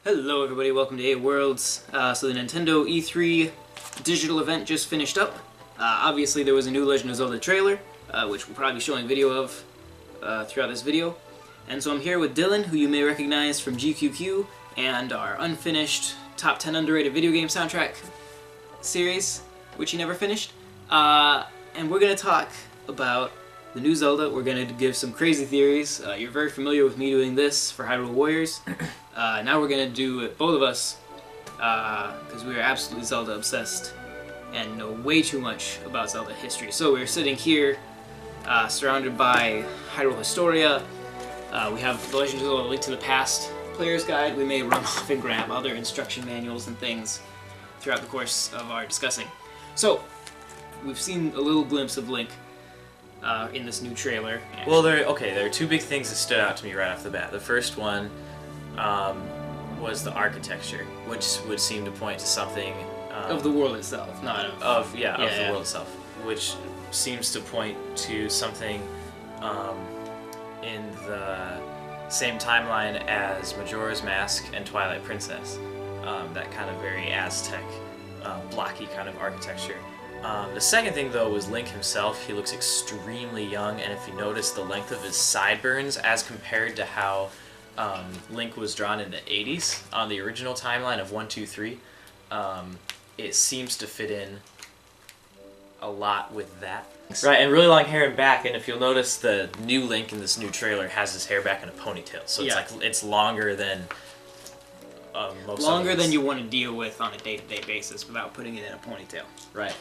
Hello everybody, welcome to 8 Worlds. So the Nintendo E3 digital event just finished up. Obviously there was a new Legend of Zelda trailer, which we'll probably be showing video of throughout this video. And so I'm here with Dillon, who you may recognize from GQQ, and our unfinished Top 10 Underrated Video Game Soundtrack series, which he never finished. And we're going to talk about the new Zelda. We're going to give some crazy theories. You're very familiar with me doing this for Hyrule Warriors. Now we're going to do it, both of us, because we are absolutely Zelda obsessed and know way too much about Zelda history. So we're sitting here, surrounded by Hyrule Historia. We have The Legend of Zelda: Link to the Past Player's Guide. We may run off and grab other instruction manuals and things throughout the course of our discussing. So, we've seen a little glimpse of Link in this new trailer. Well, there are two big things that stood out to me right off the bat. The first one was the architecture, which would seem to point to something of the world itself, not of the world itself, which seems to point to something in the same timeline as Majora's Mask and Twilight Princess. That kind of very Aztec, blocky kind of architecture. The second thing, though, was Link himself. He looks extremely young, and if you notice the length of his sideburns as compared to how Link was drawn in the 80s on the original timeline of 1, 2, 3, it seems to fit in a lot with that. Right, and really long hair and back, and if you'll notice, the new Link in this new trailer has his hair back in a ponytail, so it's longer than most longer than you want to deal with on a day-to-day basis without putting it in a ponytail. Right.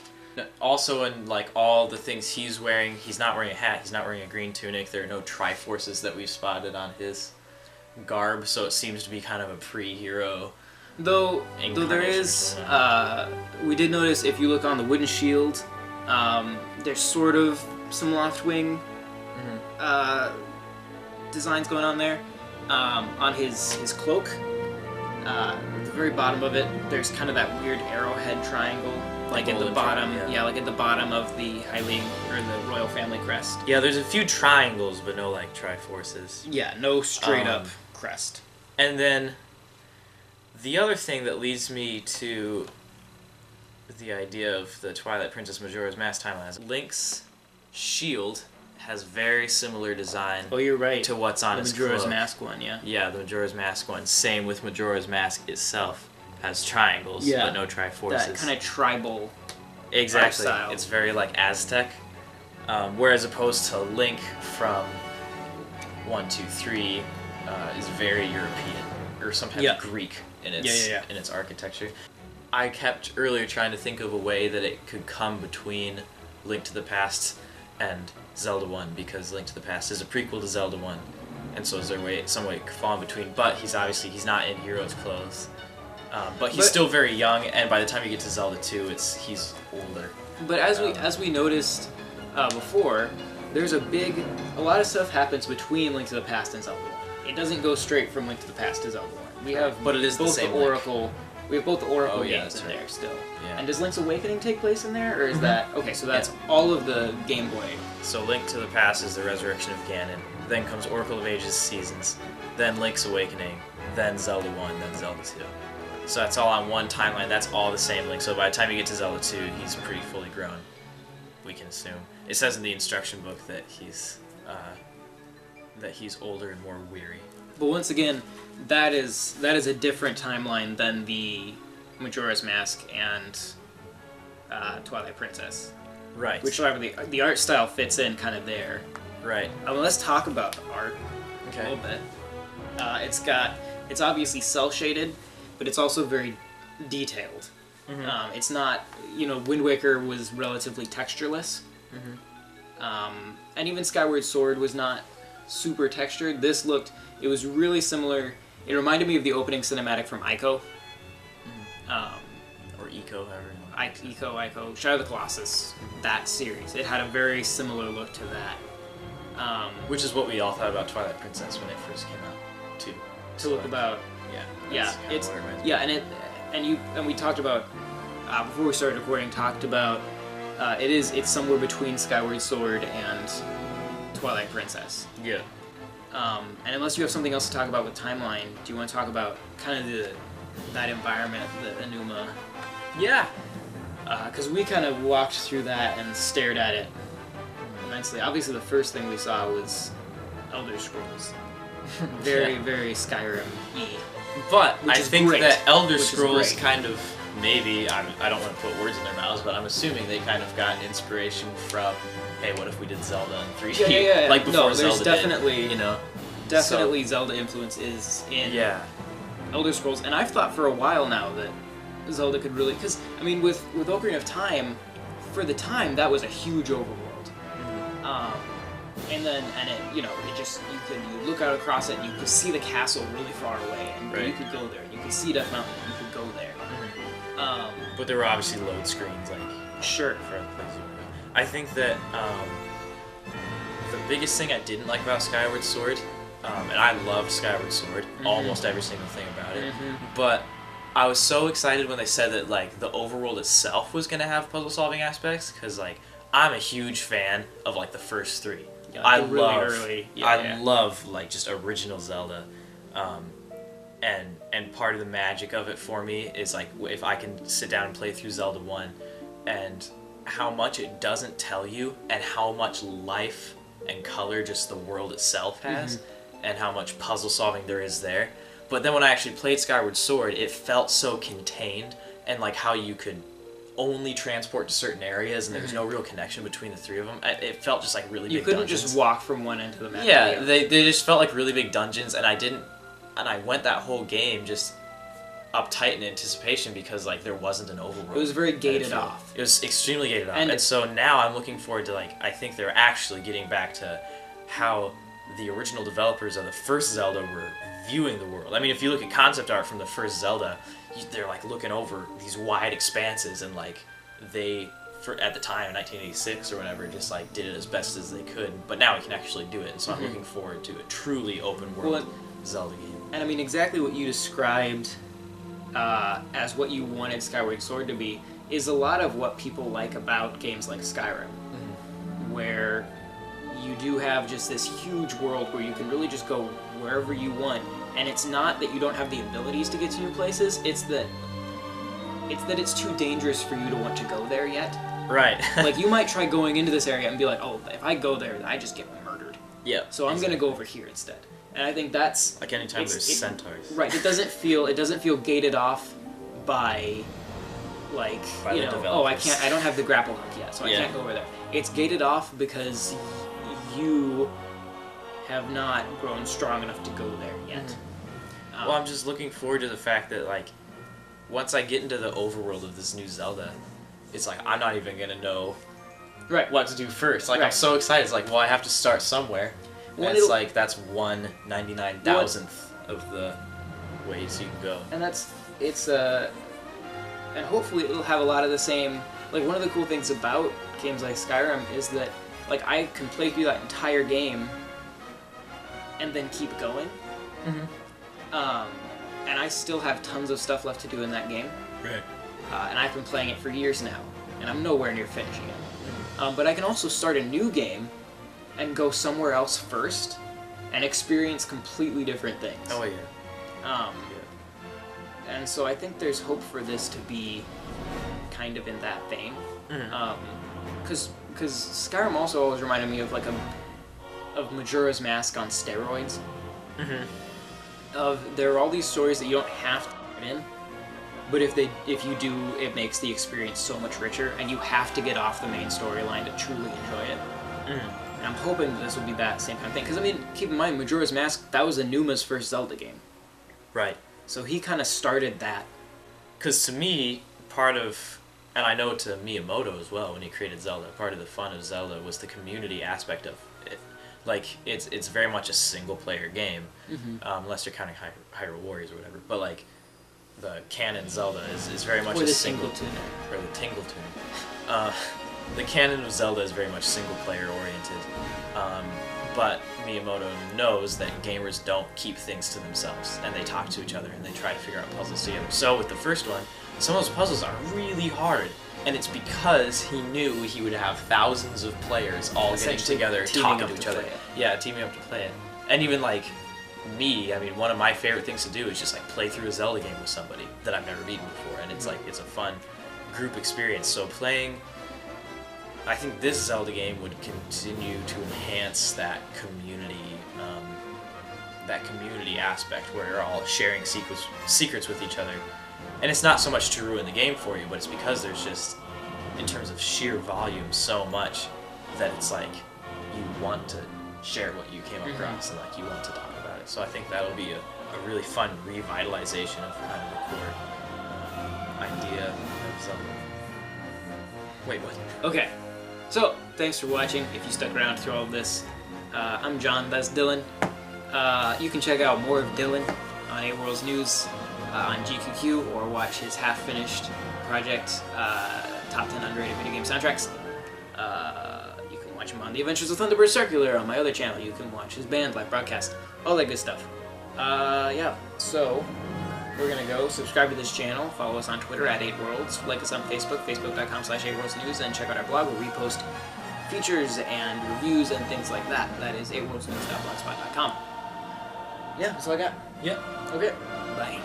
Also, in like all the things he's wearing, he's not wearing a hat, he's not wearing a green tunic, there are no Triforces that we've spotted on his garb, so it seems to be kind of a pre-hero. Though there is, we did notice if you look on the wooden shield, there's sort of some Loftwing designs going on there. On his cloak, at the very bottom of it, there's kind of that weird arrowhead triangle, like at the bottom, like at the bottom of the Hylian or the royal family crest. Yeah, there's a few triangles, but no like Triforces. Yeah, no straight up crest. And then the other thing that leads me to the idea of the Twilight Princess Majora's Mask timeline is Link's shield has very similar design. Oh, you're right. To what's on his Majora's cloak. Mask one, yeah. Yeah, the Majora's Mask one. Same with Majora's Mask itself. Has triangles, but no Triforces. That kind of tribal exactly. art style. It's very like Aztec. Whereas opposed to Link from 1, 2, 3 is very European or sometimes Greek in its architecture. I kept earlier trying to think of a way that it could come between Link to the Past and Zelda 1, because Link to the Past is a prequel to Zelda 1, and so is there some way it could fall in between, but he's not in hero's clothes. But he's still very young, and by the time you get to Zelda 2, he's older. But as we noticed before, there's a lot of stuff happens between Link to the Past and Zelda 1. It doesn't go straight from Link to the Past to Zelda 1. We have but it is both the same Oracle. We have both the Oracle games in there still. Yeah. And does Link's Awakening take place in there, or is that okay? So that's all of the Game Boy. So Link to the Past is the resurrection of Ganon. Then comes Oracle of Ages Seasons. Then Link's Awakening. Then Zelda 1. Then Zelda 2. So that's all on one timeline. That's all the same Link. So by the time you get to Zelda 2, he's pretty fully grown. We can assume. It says in the instruction book that he's older and more weary. But once again, that is a different timeline than the Majora's Mask and Twilight Princess. Right. Which, however, the art style fits in kind of there. Right. Let's talk about the art a little bit. It's obviously cel shaded, but it's also very detailed. Mm-hmm. It's not, Wind Waker was relatively textureless. Mm-hmm. And even Skyward Sword was not super textured. It was really similar. It reminded me of the opening cinematic from Ico. Or Ico, however you want to Ico, Shadow of the Colossus, that series. It had a very similar look to that. Which is what we all thought about Twilight Princess when it first came out, too. To look about... Yeah, and we talked about, before we started recording, it's somewhere between Skyward Sword and Twilight Princess. Yeah. And unless you have something else to talk about with timeline, do you want to talk about kind of that environment, the Enuma? Yeah. Because we kind of walked through that and stared at it immensely. Obviously, the first thing we saw was Elder Scrolls. Very, very Skyrim-y. But I think great. that Elder Which is Scrolls great. kind of, maybe, I don't want to put words in their mouths, but I'm assuming they kind of got inspiration from, hey, what if we did Zelda in 3D? Yeah. Like before No, there's Zelda definitely, did, you know? definitely Zelda influence is in Elder Scrolls. And I've thought for a while now that Zelda could really... Because, I mean, with Ocarina of Time, for the time, that was a huge overworld. And then, it just, you look out across it and you could see the castle really far away, and you could go there. You could see Death Mountain, and you could go there. But there were obviously load screens, like, sure. for other places. I think that the biggest thing I didn't like about Skyward Sword, and I loved Skyward Sword, almost every single thing about it, but I was so excited when they said that, like, the overworld itself was going to have puzzle-solving aspects, because, like, I'm a huge fan of, like, the first three. Yeah, I really love, early. I love, like, just original Zelda, and part of the magic of it for me is, like, if I can sit down and play through Zelda 1, and how much it doesn't tell you, and how much life and color just the world itself has, and how much puzzle solving there is there. But then when I actually played Skyward Sword, it felt so contained, and like how you could only transport to certain areas, and there was no real connection between the three of them. It felt just like really big dungeons. You couldn't just walk from one end to the map. Yeah, they just felt like really big dungeons, and I went that whole game just uptight in anticipation because like there wasn't an overworld. It was very gated off. It was extremely gated off, and so now I'm looking forward to, like, I think they're actually getting back to how the original developers of the first Zelda were viewing the world. I mean, if you look at concept art from the first Zelda, they're like looking over these wide expanses, and like they, at the time in 1986 or whatever, just like did it as best as they could. But now we can actually do it, and so I'm looking forward to a truly open world Zelda game. And I mean, exactly what you described as what you wanted Skyward Sword to be is a lot of what people like about games like Skyrim, where you do have just this huge world where you can really just go wherever you want, and it's not that you don't have the abilities to get to new places, it's that it's too dangerous for you to want to go there yet. Right. Like, you might try going into this area and be like, oh, if I go there, I just get murdered. Yeah. So I'm going to go over here instead. And I think that's... Like anytime there's centaurs. Right, it doesn't feel gated off by, like, by you know, oh, I don't have the grapple hook yet, so I can't go over there. It's gated off because you have not grown strong enough to go there yet. Well, I'm just looking forward to the fact that, like, once I get into the overworld of this new Zelda, it's like I'm not even gonna know what to do first. Like, I'm so excited. It's like, well, I have to start somewhere. And it's like, that's 1/99,000th of the ways you can go. And and hopefully it'll have a lot of the same, like, one of the cool things about games like Skyrim is that, like, I can play through that entire game and then keep going. And I still have tons of stuff left to do in that game. Right. And I've been playing it for years now, and I'm nowhere near finishing it. But I can also start a new game and go somewhere else first and experience completely different things. Oh, yeah. And so I think there's hope for this to be kind of in that vein. Because Skyrim also always reminded me of, like, of Majora's Mask on steroids. There are all these stories that you don't have to put in, but if you do, it makes the experience so much richer, and you have to get off the main storyline to truly enjoy it. And I'm hoping that this will be that same kind of thing. Because, I mean, keep in mind, Majora's Mask, that was Anuma's first Zelda game. Right. So he kind of started that. Because to me, part of, and I know to Miyamoto as well, when he created Zelda, part of the fun of Zelda was the community aspect of it. Like, it's very much a single-player game, unless you're counting Hyrule Warriors or whatever. But, like, the canon Zelda is very much or a the single... Tingle-Tuner. Or the Tingle-Tuner. The canon of Zelda is very much single-player oriented, but Miyamoto knows that gamers don't keep things to themselves, and they talk to each other, and they try to figure out puzzles together. So with the first one, some of those puzzles are really hard, and it's because he knew he would have thousands of players all getting together, talking to each other. Yeah, teaming up to play it. And even like me, I mean, one of my favorite things to do is just like play through a Zelda game with somebody that I've never beaten before, and it's like it's a fun group experience. So playing, I think this Zelda game would continue to enhance that community aspect where you're all sharing secrets with each other. And it's not so much to ruin the game for you, but it's because there's just, in terms of sheer volume, so much that it's like you want to share what you came across and like you want to talk about it. So I think that'll be a really fun revitalization of kind of the core idea of Zelda. Wait, what? Okay, so thanks for watching. If you stuck around through all of this, I'm John, that's Dillon. You can check out more of Dillon on 8 Worlds News on GQQ, or watch his half-finished project, Top 10 Underrated Video Game Soundtracks. You can watch him on The Adventures of Thunderbird Circular on my other channel. You can watch his band live broadcast, all that good stuff. Yeah, so we're gonna go subscribe to this channel, follow us on Twitter at 8Worlds, like us on Facebook, facebook.com/8worldsnews, and check out our blog where we post features and reviews and things like that. That is 8worldsnews.blogspot.com. Yeah, that's all I got. Yeah. Okay, bye.